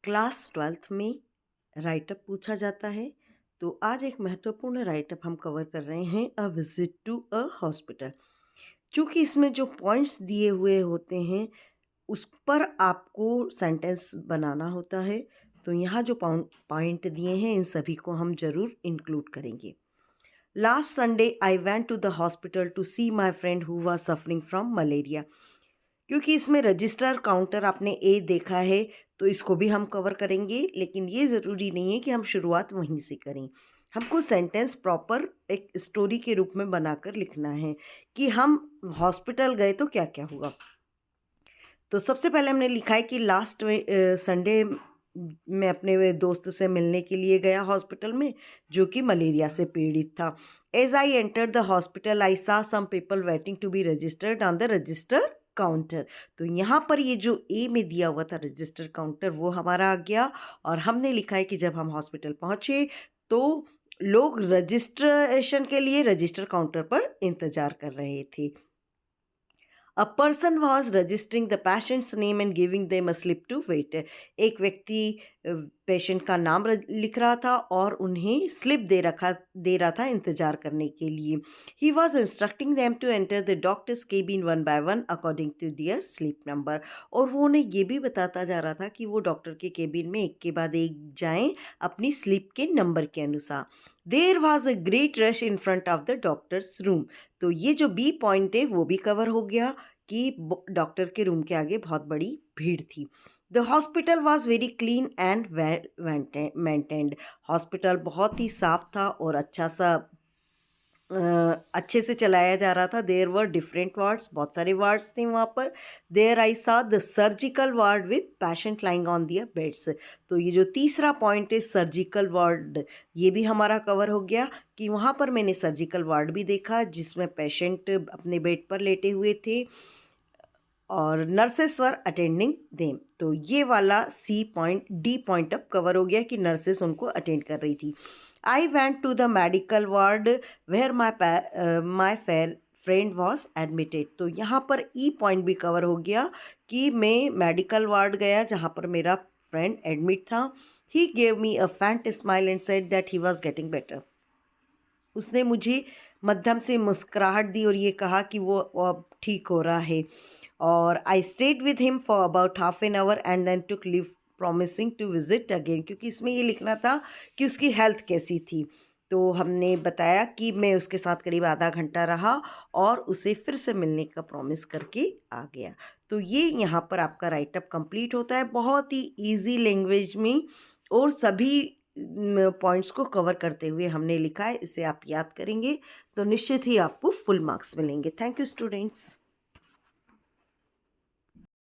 Class 12th में write up पूछा जाता है। तो आज एक महत्वपूर्ण राइटअप हम कवर कर रहे हैं, a visit to a hospital. चूँकि इसमें जो पॉइंट्स दिए हुए होते हैं उस पर आपको सेंटेंस बनाना होता है। तो यहाँ जो पॉइंट दिए हैं इन सभी को हम ज़रूर इंक्लूड करेंगे। Last Sunday I went to the hospital to see my friend who was suffering from malaria. क्योंकि इसमें रजिस्टर काउंटर आपने ए देखा है तो इसको भी हम कवर करेंगे, लेकिन ये ज़रूरी नहीं है कि हम शुरुआत वहीं से करें। हमको सेंटेंस प्रॉपर एक स्टोरी के रूप में बनाकर लिखना है कि हम हॉस्पिटल गए तो क्या क्या हुआ। तो सबसे पहले हमने लिखा है कि लास्ट संडे मैं अपने दोस्त से मिलने के लिए गया हॉस्पिटल में, जो कि मलेरिया से पीड़ित था। As I enter the hospital I saw some people waiting to be registered on the register counter. तो यहाँ पर ये जो ए में दिया हुआ था रजिस्टर काउंटर वो हमारा आ गया, और हमने लिखा है कि जब हम हॉस्पिटल पहुँचे तो लोग रजिस्ट्रेशन के लिए रजिस्टर काउंटर पर इंतज़ार कर रहे थे। A person was registering the patient's name and giving them a slip to wait. एक व्यक्ति पेशेंट का नाम लिख रहा था और उन्हें स्लिप दे रहा था इंतजार करने के लिए। He was instructing them to enter the doctor's cabin one by one according to their sleep number. और वो उन्हें ये भी बताता जा रहा था कि वो डॉक्टर के केबिन में एक के बाद एक जाएं अपनी स्लीप के नंबर के अनुसार। There was a great rush in front of the doctor's room. तो ये जो बी पॉइंट है वो भी कवर हो गया कि डॉक्टर के रूम के आगे बहुत बड़ी भीड़ थी। The hospital was very clean and well maintained. Hospital बहुत ही साफ था और अच्छे से चलाया जा रहा था। देयर वर डिफरेंट वार्ड्स, बहुत सारे वार्ड्स थे वहाँ पर। There I saw the surgical ward with patient lying on their beds. तो ये जो तीसरा पॉइंट है सर्जिकल वार्ड, ये भी हमारा कवर हो गया कि वहाँ पर मैंने सर्जिकल वार्ड भी देखा जिसमें पेशेंट अपने बेड पर लेटे हुए थे और नर्सेस वर अटेंडिंग देम। तो ये वाला सी पॉइंट डी पॉइंट अब कवर हो गया कि नर्सेस उनको अटेंड कर रही थी। I went to the medical ward where my friend was admitted. तो यहाँ पर ई पॉइंट भी कवर हो गया कि मैं मेडिकल वार्ड गया जहाँ पर मेरा फ्रेंड एडमिट था। He gave me a faint smile and said that he was getting better. उसने मुझे मध्यम से मुस्कुराहट दी और ये कहा कि वो अब ठीक हो रहा है। और I stayed with him for about half an hour and then took leave promising to visit again. क्योंकि इसमें ये लिखना था कि उसकी हेल्थ कैसी थी। तो हमने बताया कि मैं उसके साथ करीब आधा घंटा रहा और उसे फिर से मिलने का प्रॉमिस करके आ गया। तो ये यहाँ पर आपका राइटअप कंप्लीट होता है बहुत ही ईजी लैंग्वेज में, और सभी पॉइंट्स को कवर करते हुए हमने लिखा है। इसे आप याद करेंगे तो निश्चित ही आपको फुल मार्क्स मिलेंगे। Thank you students.